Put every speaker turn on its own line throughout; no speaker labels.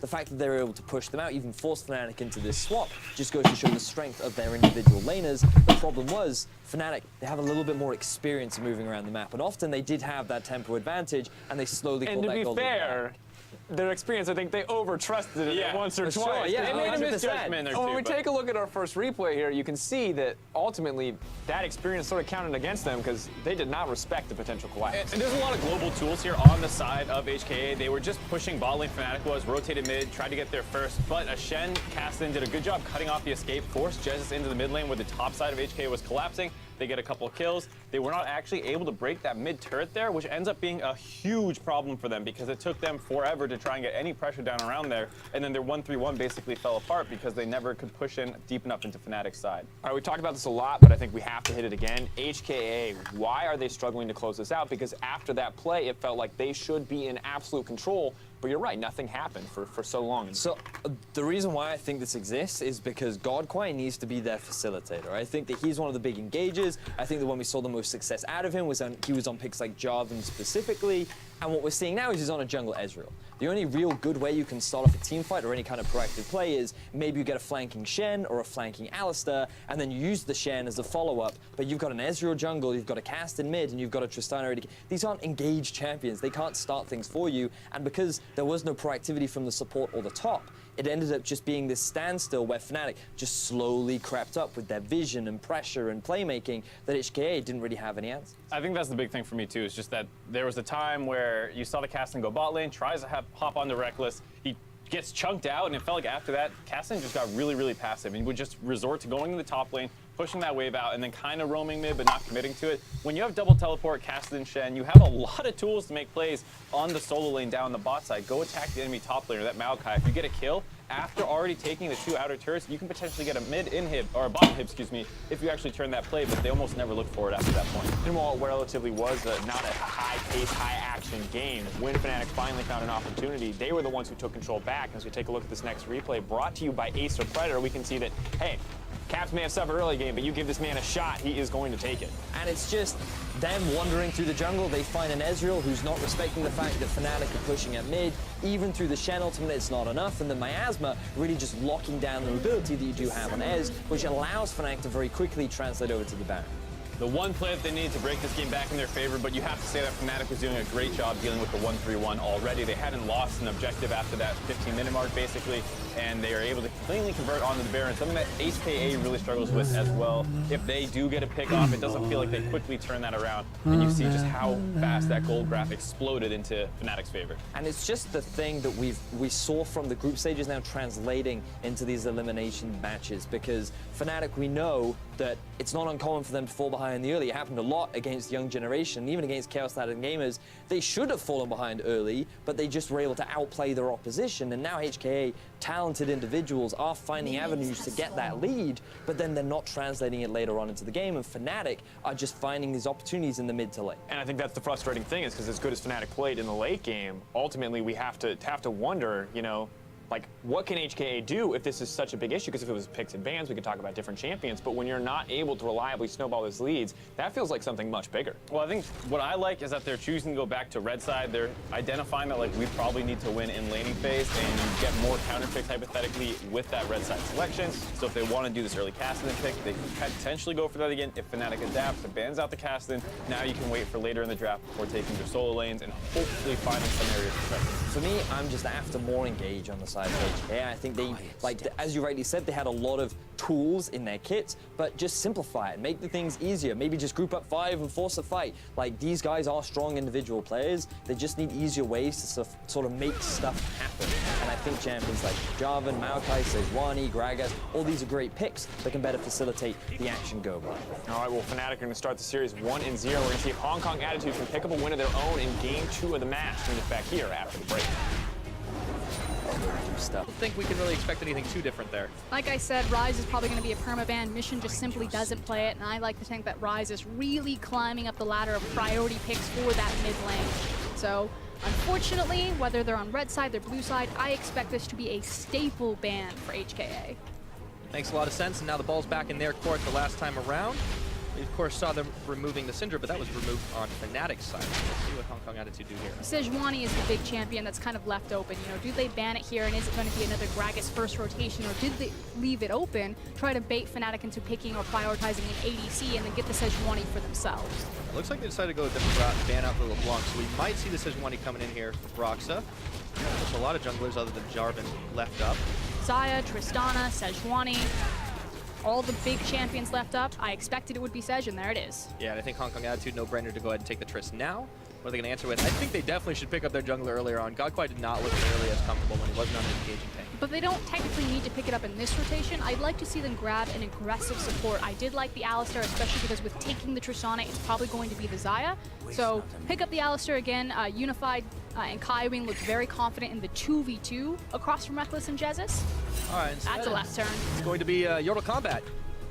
the fact that they were able to push them out, even force Fnatic into this swap, just goes to show the strength of their individual laners. The problem was, Fnatic, they have a little bit more experience moving around the map, and often they did have that tempo advantage, and they slowly
And
caught
to
that
be fair, their experience, I think they over-trusted it once or
for
twice.
sure, yeah,
They made a
100%.
misjudgment. When we take a look at our first replay here, you can see that ultimately that experience sort of counted against them because they did not respect the potential collapse.
And there's a lot of global tools here on the side of HKA. They were just pushing bot lane. Fnatic was rotated mid, tried to get there first, but Shen Kassadin did a good job cutting off the escape, forced Jesus into the mid lane where the top side of HKA was collapsing. They get a couple of kills. They were not actually able to break that mid turret there, which ends up being a huge problem for them because it took them forever to try and get any pressure down around there. And then their 1-3-1 basically fell apart because they never could push in deep enough into Fnatic's side.
All right, we talked about this a lot, but I think we have to hit it again. HKA, why are they struggling to close this out? Because after that play, it felt like they should be in absolute control. But you're right, nothing happened for so long.
So the reason why I think this exists is because Godquai needs to be their facilitator. I think that he's one of the big engagers. I think that when we saw the most success out of him was he was on picks like Jarvan specifically. And what we're seeing now is he's on a jungle Ezreal. The only real good way you can start off a team fight or any kind of proactive play is maybe you get a flanking Shen or a flanking Alistar, and then you use the Shen as a follow-up, but you've got an Ezreal jungle, you've got a Kassadin mid, and you've got a Tristana already. These aren't engaged champions. They can't start things for you, and because there was no proactivity from the support or the top, it ended up just being this standstill where Fnatic just slowly crept up with their vision and pressure and playmaking that HKA didn't really have any answers.
I think that's the big thing for me too, is just that there was a time where you saw the Kassadin go bot lane, tries to hop onto Reckless, he gets chunked out, and it felt like after that, Kassadin just got really, really passive and would just resort to going to the top lane, pushing that wave out, and then kind of roaming mid, but not committing to it. When you have double teleport, Kassadin, Shen, you have a lot of tools to make plays on the solo lane down the bot side. Go attack the enemy top laner, that Maokai. If you get a kill, after already taking the 2 outer turrets, you can potentially get a mid inhib, or a bot inhib, excuse me, if you actually turn that play, but they almost never look for it after that point.
And while it relatively was not a high-pace, high-action game, when Fnatic finally found an opportunity, they were the ones who took control back. As we take a look at this next replay, brought to you by Acer Predator, we can see that, hey, Caps may have suffered early game, but you give this man a shot, he is going to take it.
And it's just them wandering through the jungle. They find an Ezreal who's not respecting the fact that Fnatic are pushing at mid. Even through the Shen ultimate, it's not enough. And the Miasma really just locking down the ability that you do have on Ez, which allows Fnatic to very quickly translate over to the Baron.
The one play that they needed to break this game back in their favor, but you have to say that Fnatic was doing a great job dealing with the 1-3-1 already. They hadn't lost an objective after that 15-minute mark, basically, and they are able to cleanly convert onto the Baron, something that HKA really struggles with as well. If they do get a pick off, it doesn't feel like they quickly turn that around, and you see just how fast that gold graph exploded into Fnatic's favor.
And it's just the thing that we saw from the group stages now translating into these elimination matches, because Fnatic, we know that it's not uncommon for them to fall behind in the early. It happened a lot against Young Generation, even against Chaos Latin Gamers. They should have fallen behind early, but they just were able to outplay their opposition. And now HKA, talented individuals, are finding avenues to get that lead, but then they're not translating it later on into the game. And Fnatic are just finding these opportunities in the mid to late.
And I think that's the frustrating thing, is because as good as Fnatic played in the late game, ultimately we have to wonder, you know, like, what can HKA do if this is such a big issue? Because if it was picks advance, we could talk about different champions. But when you're not able to reliably snowball these leads, that feels like something much bigger.
Well, I think what I like is that they're choosing to go back to red side. They're identifying that, like, we probably need to win in laning phase and get more counter picks hypothetically with that red side selection. So if they want to do this early Kassadin pick, they could potentially go for that again. If Fnatic adapts and bans out the Kassadin, now you can wait for later in the draft before taking their solo lanes and hopefully finding some areas to pressure.
For me, I'm just after more engage on the side of HKA. I think they, like, as you rightly said, they had a lot of tools in their kits, but just simplify it, make the things easier. Maybe just group up 5 and force a fight. Like, these guys are strong individual players. They just need easier ways to sort of make stuff happen. And I think champions like Jarvan, Maokai, Sejuani, Gragas, all these are great picks that can better facilitate the action go by.
All right, well, Fnatic are going to start the series 1-0. We're going to see if Hong Kong Attitude can pick up a win of their own in Game 2 of the match. Bring it back here after the break.
Stuff.
I don't think we can really expect anything too different there.
Like I said, Ryze is probably going to be a permaban. Mission just simply doesn't play it, and I like to think that Ryze is really climbing up the ladder of priority picks for that mid lane. So, unfortunately, whether they're on red side or blue side, I expect this to be a staple ban for HKA.
Makes a lot of sense, and now the ball's back in their court the last time around. of course, saw them removing the Syndra, but that was removed on Fnatic's side. Let's see what Hong Kong Attitude do here.
Sejuani is the big champion that's kind of left open. You know, do they ban it here, and is it going to be another Gragas first rotation, or did they leave it open, try to bait Fnatic into picking or prioritizing an ADC, and then get the Sejuani for themselves?
It looks like they decided to go a different route and ban out the LeBlanc, so we might see the Sejuani coming in here for Broxa. There's a lot of junglers other than Jarvan left up.
Xayah, Tristana, Sejuani, all the big champions left up. I expected it would be Sej, and there it is.
Yeah, and I think Hong Kong Attitude, no-brainer to go ahead and take the Triss now. What are they going to answer with? I think they definitely should pick up their jungler earlier on. Godquai did not look nearly as comfortable when he wasn't on an engaging tank.
But they don't technically need to pick it up in this rotation. I'd like to see them grab an aggressive support. I did like the Alistar, especially because with taking the Tristana, it's probably going to be the Xayah. So pick up the Alistar again. Unified and Kaiwing looked very confident in the 2v2 across from Rekkles and Jesus.
All right,
That's a left turn.
It's going to be Yordle Combat.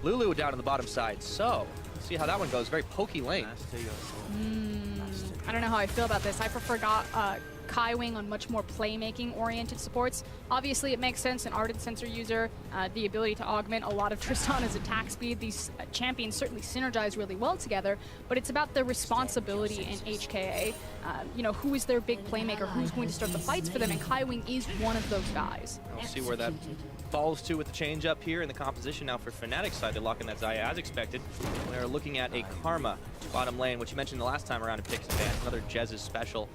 Lulu down on the bottom side. So, see how that one goes. Very pokey lane.
I don't know how I feel about this. I prefer Kaiwing on much more playmaking oriented supports. Obviously, it makes sense, an Ardent Sensor user, the ability to augment a lot of Tristana's attack speed. These champions certainly synergize really well together, but it's about the responsibility in HKA. You know, who is their big playmaker, who's going to start the fights for them, and Kaiwing is one of those guys.
We'll see where that falls to with the change up here in the composition now for Fnatic's side. They're locking that Xayah as expected. They're looking at a Karma bottom lane, which you mentioned the last time around in Picks and Bans. Another Jez's special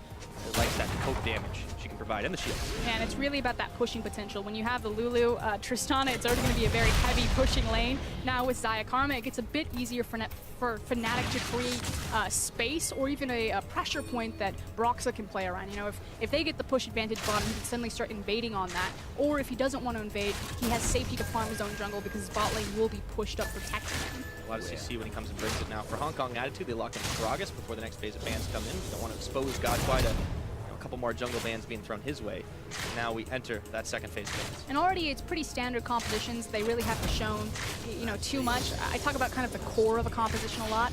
that likes that poke damage she can provide, and the shield.
And it's really about that pushing potential. When you have the Lulu, Tristana, it's already going to be a very heavy pushing lane. Now with Xayah Karma, it gets a bit easier for Fnatic to create space or even a pressure point that Broxa can play around. You know, if they get the push advantage bottom, he can suddenly start invading on that. Or if he doesn't want to invade, he has safety to farm his own jungle because his bot lane will be pushed up protecting him.
A lot of CC when he comes and brings it now. For Hong Kong Attitude, they lock in Gragas before the next phase of bans come in. They don't want to expose Godquai to a couple more jungle bans being thrown his way. Now we enter that second phase of bans.
And already it's pretty standard compositions. They really haven't shown, you know, too much. I talk about kind of the core of a composition a lot.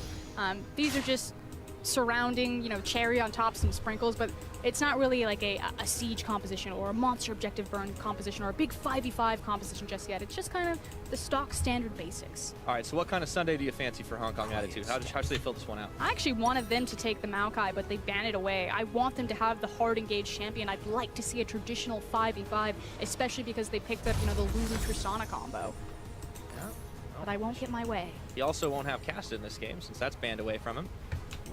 These are just surrounding, you know, cherry on top, some sprinkles, but it's not really like a siege composition or a monster objective burn composition or a big 5v5 composition just yet. It's just kind of the stock standard basics.
All right, so what kind of Sunday do you fancy for Hong Kong Attitude? How should they fill this one out?
I actually wanted them to take the Maokai, but they banned it away. I want them to have the hard engaged champion. I'd like to see a traditional 5v5, especially because they picked up, you know, the Lulu Tristana combo. But I won't get my way.
He also won't have Casta in this game since that's banned away from him.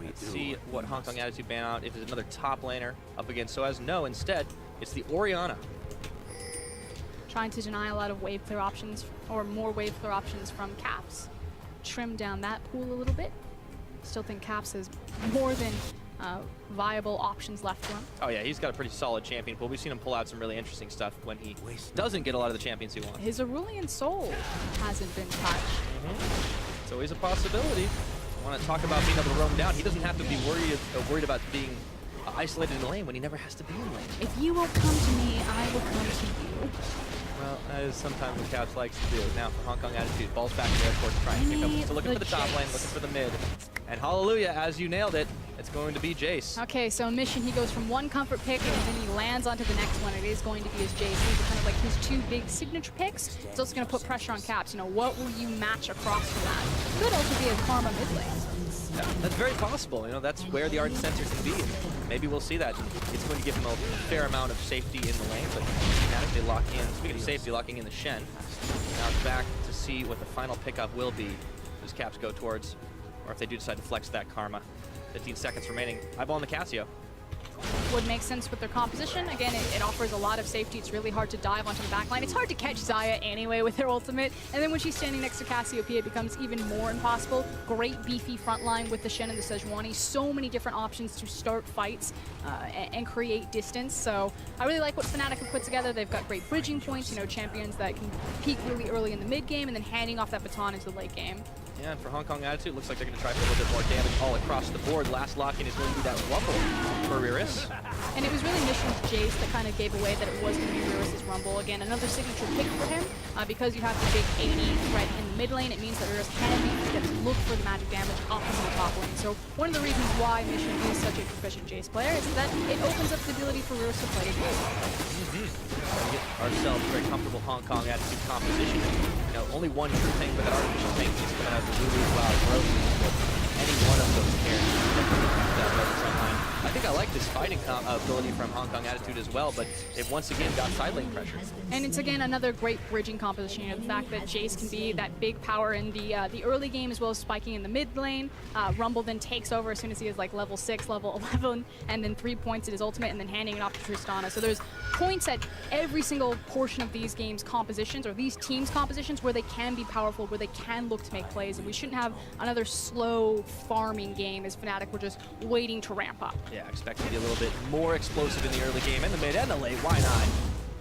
Let's see what Hong Kong Attitude ban out if it's another top laner up against Soaz. No, instead, it's the Orianna.
Trying to deny a lot of wave clear options, or more wave clear options from Caps. Trim down that pool a little bit. Still think Caps has more than viable options left for him.
Oh yeah, he's got a pretty solid champion pool. We've seen him pull out some really interesting stuff when he doesn't get a lot of the champions he wants.
His Aurelian Soul hasn't been touched.
It's always a possibility. I want to talk about being able to roam down. He doesn't have to be worried about being isolated in the lane when he never has to be in lane.
If you won't come to me, I will come to you.
Well, that is sometimes what Caps likes to do. Now for Hong Kong Attitude, balls back in the airport to try and pick up. So looking for the top lane, looking for the mid. And hallelujah, as you nailed it, it's going to be Jace.
Okay, so mission, he goes from one comfort pick and then he lands onto the next one. It is going to be his Jace. These are kind of like his two big signature picks. It's also going to put pressure on Caps. You know, what will you match across from that? Could also be a Karma mid lane.
Yeah, that's very possible. You know, that's where the Ardent Sensor can be. And maybe we'll see that. It's going to give him a fair amount of safety in the lane, but now they lock in. Speaking of safety, locking in the Shen. Now it's back to see what the final pickup will be. Does Caps go towards, or if they do decide to flex that Karma. 15 seconds remaining. Eyeball on the Cassio.
Would make sense with their composition. Again, it offers a lot of safety. It's really hard to dive onto the backline. It's hard to catch Xayah anyway with their ultimate. And then when she's standing next to Cassiopeia, it becomes even more impossible. Great beefy front line with the Shen and the Sejuani. So many different options to start fights and create distance. So I really like what Fnatic have put together. They've got great bridging points, you know, champions that can peak really early in the mid game and then handing off that baton into the late game.
Yeah, and for Hong Kong Attitude, it looks like they're going to try for a little bit more damage all across the board. Last lock-in is going to be that Rumble for Riris.
And it was really Mission's Jace that kind of gave away that it was going to be Riris' Rumble. Again, another signature pick for him because you have the big 80 right in the mid lane. It means that Urus can be able to look for the magic damage up in the top lane. So one of the reasons why Mission is such a proficient Jace player is that it opens up the ability for Urus to play Jace.
Get ourselves a very comfortable Hong Kong attitude composition. You know, only one true thing, but that artificial tank is coming out of the Lulu Cloud Roses. Any one of those characters definitely keep that right front line. I think I like this fighting ability from Hong Kong Attitude as well, but they've once again got side lane pressure.
And it's again another great bridging composition. You know, the fact that Jace can be that big power in the early game as well as spiking in the mid lane. Rumble then takes over as soon as he is like level 6, level 11, and then 3 points at his ultimate, and then handing it off to Tristana. So there's points at every single portion of these games' compositions, or these teams' compositions, where they can be powerful, where they can look to make plays, and we shouldn't have another slow farming game as Fnatic were just waiting to ramp up.
Yeah, expect to be a little bit more explosive in the early game, in the mid and the late, why not?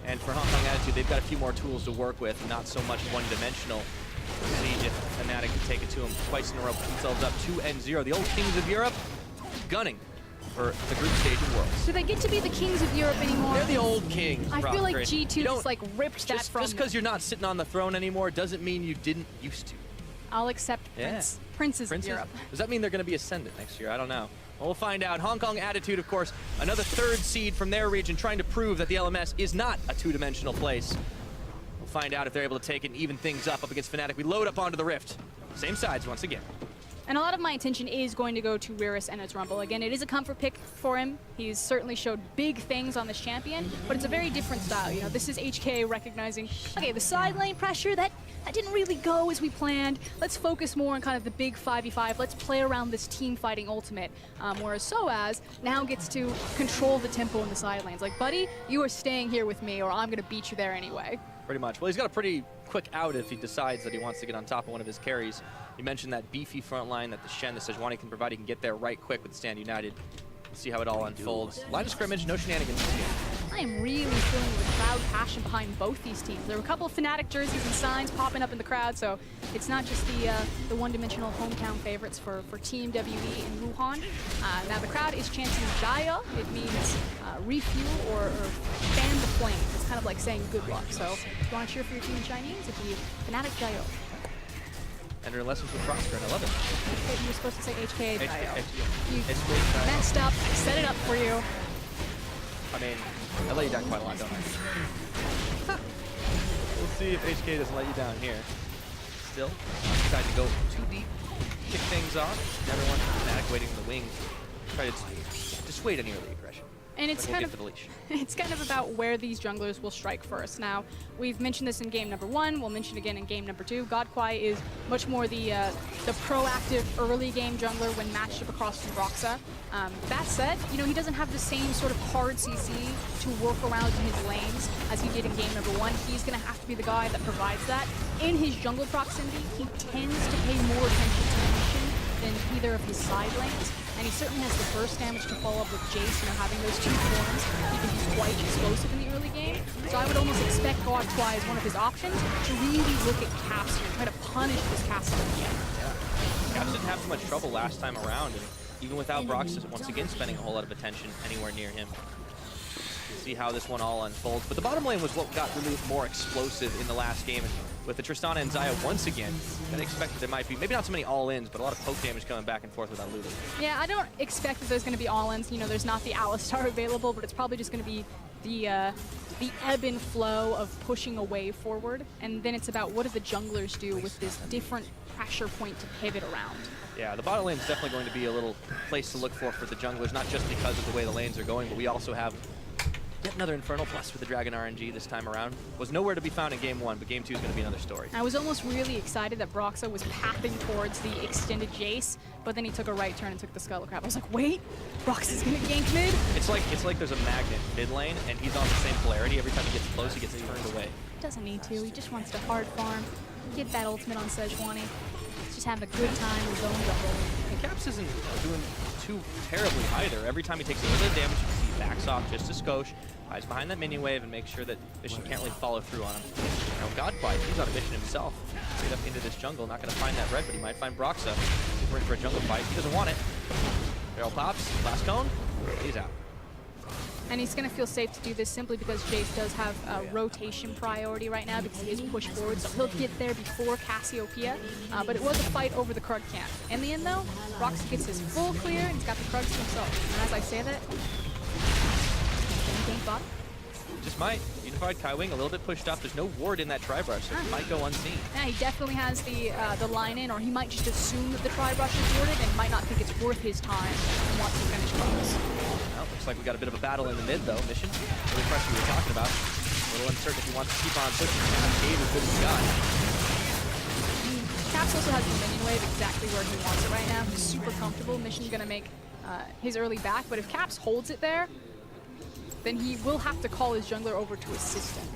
And for Hong Kong Attitude, they've got a few more tools to work with, not so much one-dimensional. We'll see if Fnatic can take it to them twice in a row, put themselves up 2-0. The old kings of Europe gunning for the group stage of Worlds.
Do they get to be the kings of Europe anymore?
They're the old kings.
I feel like
Brockgren.
G2 just like ripped that from
Just because you're not sitting on the throne anymore doesn't mean you didn't used to.
I'll accept
Yeah.
princes of Europe.
Does that mean they're going to be Ascendant next year? I don't know. Well, we'll find out. Hong Kong Attitude, of course, another third seed from their region, trying to prove that the LMS is not a two-dimensional place. We'll find out if they're able to take it and even things up against Fnatic. We load up onto the Rift. Same sides once again.
And a lot of my attention is going to go to Ryrus and its Rumble. Again, it is a comfort pick for him. He's certainly showed big things on this champion, but it's a very different style. You know, this is HK recognizing, okay, the side lane pressure, that didn't really go as we planned. Let's focus more on kind of the big 5v5. Let's play around this team fighting ultimate. Whereas Soaz now gets to control the tempo in the side lanes. Like, buddy, you are staying here with me or I'm gonna beat you there anyway.
Pretty much. Well, he's got a pretty quick out if he decides that he wants to get on top of one of his carries. You mentioned that beefy front line that the Shen, the Sejuani can provide. He can get there right quick with Stand United. We'll see how it all unfolds. Line of scrimmage, no shenanigans this game.
I am really feeling the crowd passion behind both these teams. There were a couple of Fnatic jerseys and signs popping up in the crowd, so it's not just the one-dimensional hometown favorites for Team WE in Wuhan. Now the crowd is chanting Jaya. It means refuel or fan the flame. It's kind of like saying good luck. So if you want to cheer for your team in Chinese, it'd be Fnatic Jaya.
Enter lessons with Prosper, and I love it.
You were supposed to say HKA Jaya. You
HKA.
messed up. I set it up for you.
I mean, I let you down quite a lot, don't I? We'll see if HK doesn't let you down here. Still, decided to go too deep, kick things off. Everyone, Fnatic waiting in the wings, try to dissuade any early aggression.
And it's
We'll
kind
get
of
to the leash.
it's kind of about where these junglers will strike first. Now, we've mentioned this in game number 1. We'll mention again in game number 2. Godquai is much more the proactive early game jungler when matched up across from Broxah. That said, you know, he doesn't have the same sort of hard CC to work around in his lanes as he did in game number 1. He's going to have to be the guy that provides that. In his jungle proximity, he tends to pay more attention to the mission than either of his side lanes. And he certainly has the burst damage to follow up with Jace, you know, having those 2 forms. He can be quite explosive in the early game. So I would almost expect Godquai as one of his options to really look at Caps and try to punish this Caps.
Caps didn't have too much trouble last time around, and even without Broxah once again spending a whole lot of attention anywhere near him. We'll see how this one all unfolds. But the bottom lane was what got really more explosive in the last game. And with the Tristana and Xayah once again, I expected there might be, maybe not so many all-ins, but a lot of poke damage coming back and forth without Lulu.
Yeah, I don't expect that there's going to be all-ins. You know, there's not the Alistar available, but it's probably just going to be the ebb and flow of pushing away forward. And then it's about what do the junglers do with this different pressure point to pivot around.
Yeah, the bottom lane is definitely going to be a little place to look for the junglers, not just because of the way the lanes are going, but we also have yet another Infernal Plus with the Dragon RNG this time around. Was nowhere to be found in game 1, but game 2 is going to be another story.
I was almost really excited that Broxah was pathing towards the extended Jace, but then he took a right turn and took the Scuttle Crab. I was like, wait, Broxah's going to gank mid?
It's like there's a magnet mid lane, and he's on the same polarity. Every time he gets close, he gets turned away.
Doesn't need to. He just wants to hard farm, get that ultimate on Sejuani. Just have a good time with his own jungle.
And Caps isn't doing too terribly either. Every time he takes a little bit of damage, you can see he backs off just a skosh, hides behind that minion wave, and makes sure that Mission can't really follow through on him. Now Godquai, he's on a mission himself. Straight up into this jungle, not going to find that red, but he might find Broxah. He's ready for a jungle fight. He doesn't want it. Barrel pops, last cone, he's out.
And he's going to feel safe to do this simply because Jace does have a rotation priority right now because he is pushed forward, so he'll get there before Cassiopeia. But it was a fight over the Krug camp. In the end, though, Roxy gets his full clear and he's got the Krugs to himself. And as I say that, anything thought?
Just might. Unified Kaiwing a little bit pushed up. There's no ward in that Tri-Brush, so it might go unseen.
Yeah, he definitely has the line in, or he might just assume that the Tri-Brush is warded and might not think it's worth his time and wants to finish close.
Well, looks like we got a bit of a battle in the mid, though. Mission, really pressure we were talking about. A little uncertain if he wants to keep on pushing. Cave is good as he got.
Caps also has the minion wave exactly where he wants it right now. He's super comfortable. Mission's going to make his early back, but if Caps holds it there, then he will have to call his jungler over to assist him.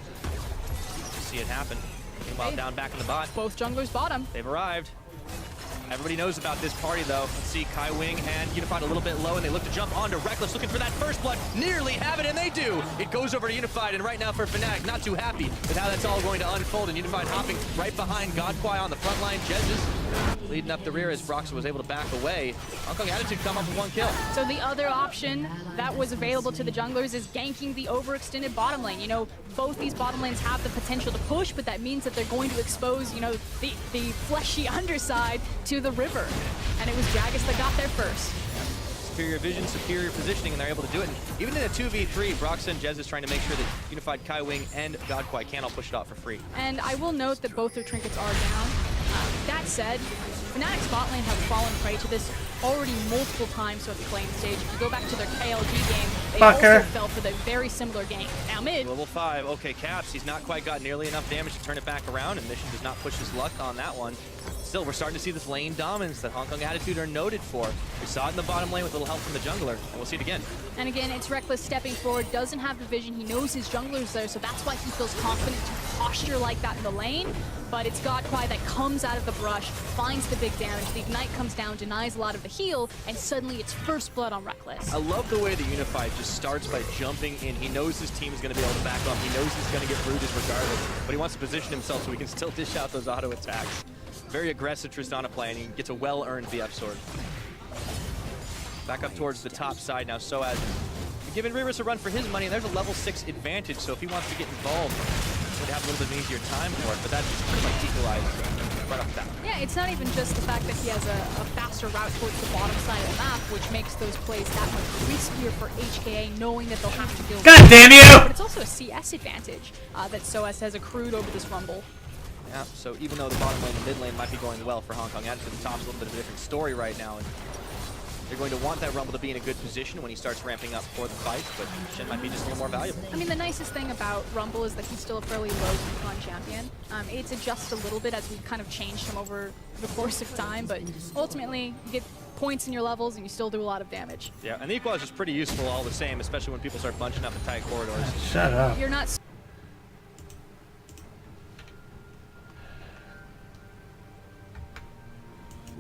See it happen. Meanwhile, down back in the bot.
Both junglers bottom.
They've arrived. Everybody knows about this party, though. Let's see Kaiwing and Unified a little bit low, and they look to jump onto Rekkles, looking for that first blood. Nearly have it, and they do. It goes over to Unified, and right now for Fnatic, not too happy with how that's all going to unfold, and Unified hopping right behind Godquai on the front line. Jezz leading up the rear as Broxah was able to back away. Hong Kong Attitude come up with one kill.
So the other option that was available to the junglers is ganking the overextended bottom lane. You know, both these bottom lanes have the potential to push, but that means that they're going to expose, you know, the fleshy underside to the river. And it was Jagex that got there first.
Superior vision, superior positioning, and they're able to do it. And even in a 2v3, Broxah and Jezz is trying to make sure that Unified Kaiwing and Godquai can't all push it off for free.
And I will note that both their trinkets are down. That said, Fnatic's bot lane have fallen prey to this already multiple times throughout the playing stage. If you go back to their KLG game, they also fell for the very similar game. Now mid.
Level 5, okay, Caps, he's not quite got nearly enough damage to turn it back around, and Mission does not push his luck on that one. Still, we're starting to see this lane dominance that Hong Kong Attitude are noted for. We saw it in the bottom lane with a little help from the jungler, and we'll see it again.
And again, it's Rekkles stepping forward, doesn't have the vision, he knows his jungler's there, so that's why he feels confident to posture like that in the lane. But it's Godquai that comes out of the brush, finds the big damage, the Ignite comes down, denies a lot of the heal, and suddenly it's first blood on Rekkles.
I love the way the Unified just starts by jumping in. He knows his team is going to be able to back up. He knows he's going to get bruises regardless, but he wants to position himself so he can still dish out those auto attacks. Very aggressive Tristana play, and he gets a well-earned VF sword. Back up towards the top side now, Soaz giving Reavers a run for his money, and there's a level 6 advantage, so if he wants to get involved, he's going to have a little bit of an easier time for it, but that's just pretty much equalized right off the bat.
Yeah, it's not even just the fact that he has a faster route towards the bottom side of the map, which makes those plays that much riskier for HKA, knowing that they'll have to deal with.
God damn you!
But it's also a CS advantage that Soaz has accrued over this Rumble.
Yeah, so even though the bottom lane and mid lane might be going well for Hong Kong Attitude, the top's a little bit of a different story right now, and they're going to want that Rumble to be in a good position when he starts ramping up for the fight, but Shen might be just a little more valuable.
I mean, the nicest thing about Rumble is that he's still a fairly low recon champion. It's adjusted a little bit as we've kind of changed him over the course of time, but ultimately, you get points in your levels and you still do a lot of damage.
Yeah, and the Equalizer is pretty useful all the same, especially when people start bunching up in tight corridors.
Shut up.
You're not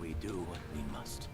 We do what we must.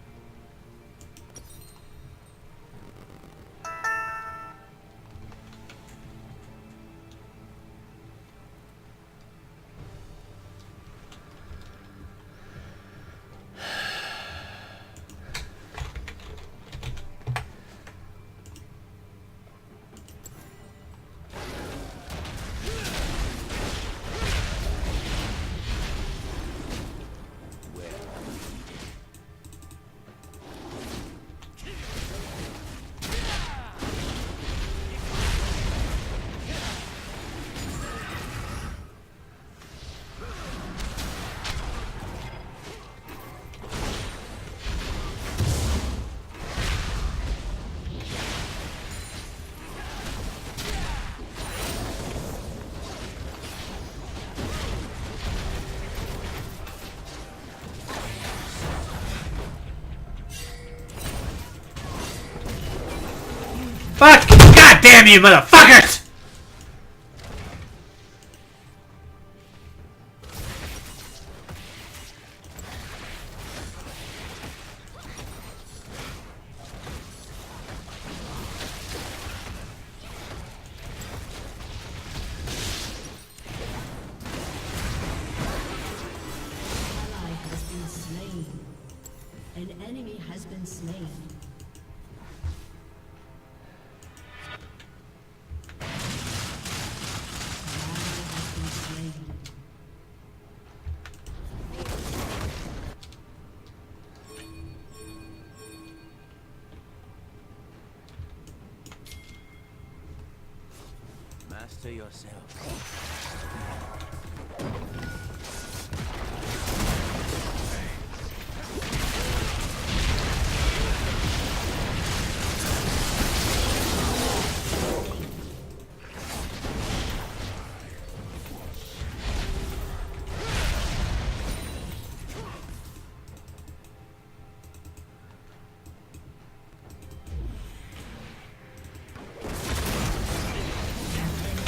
Fuck! God damn you, motherfuckers!
Has been slain. An enemy has been slain.
yourself.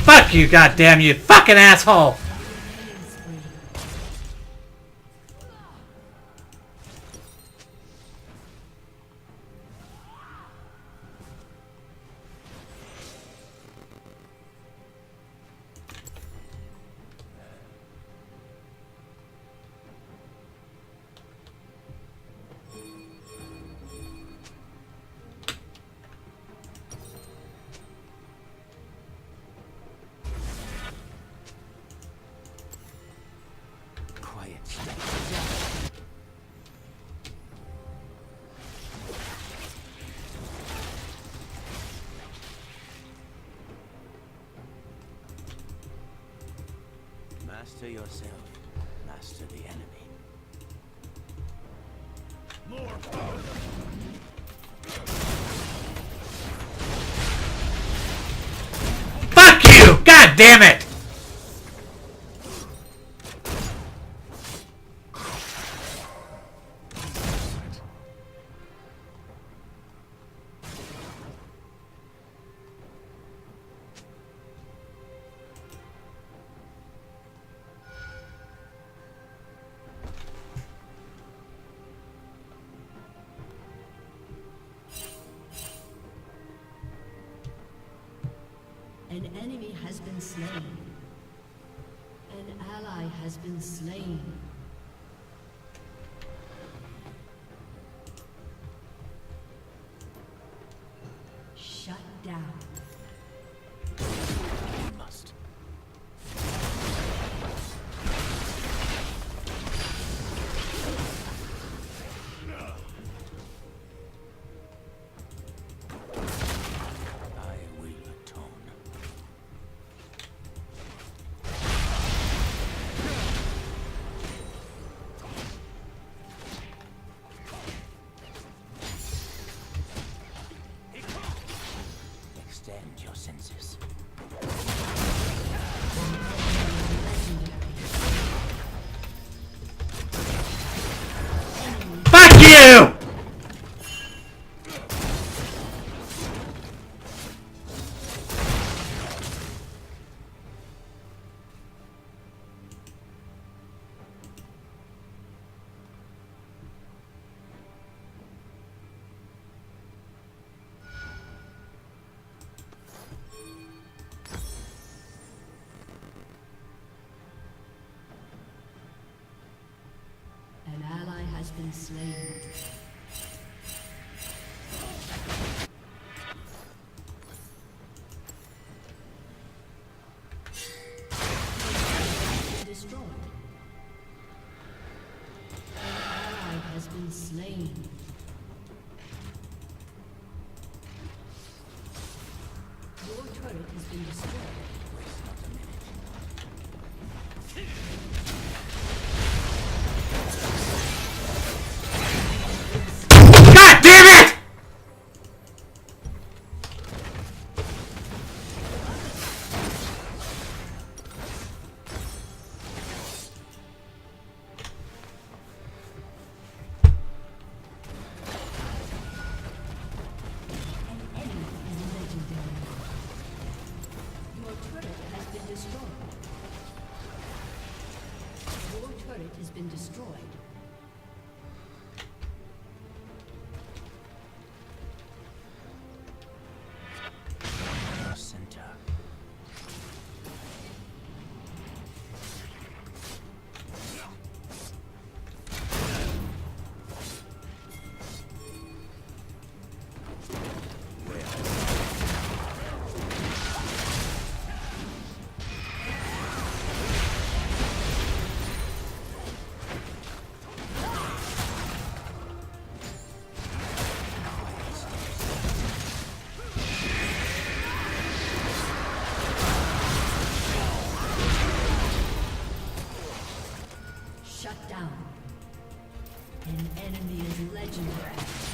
Fuck you, goddamn you, fucking asshole!
Quiet. Master yourself. Master the enemy.
Fuck you! God damn it!
An enemy has been slain. An ally has been slain. Shut down.
You must. I will atone. Extend your senses.
Fuck you!
An ally has been slain. Destroyed. An ally has been slain. Your turret has been destroyed.
God damn it!
Your turret has been destroyed. Your turret has been destroyed.
Your center.
Shut down. An enemy is legendary.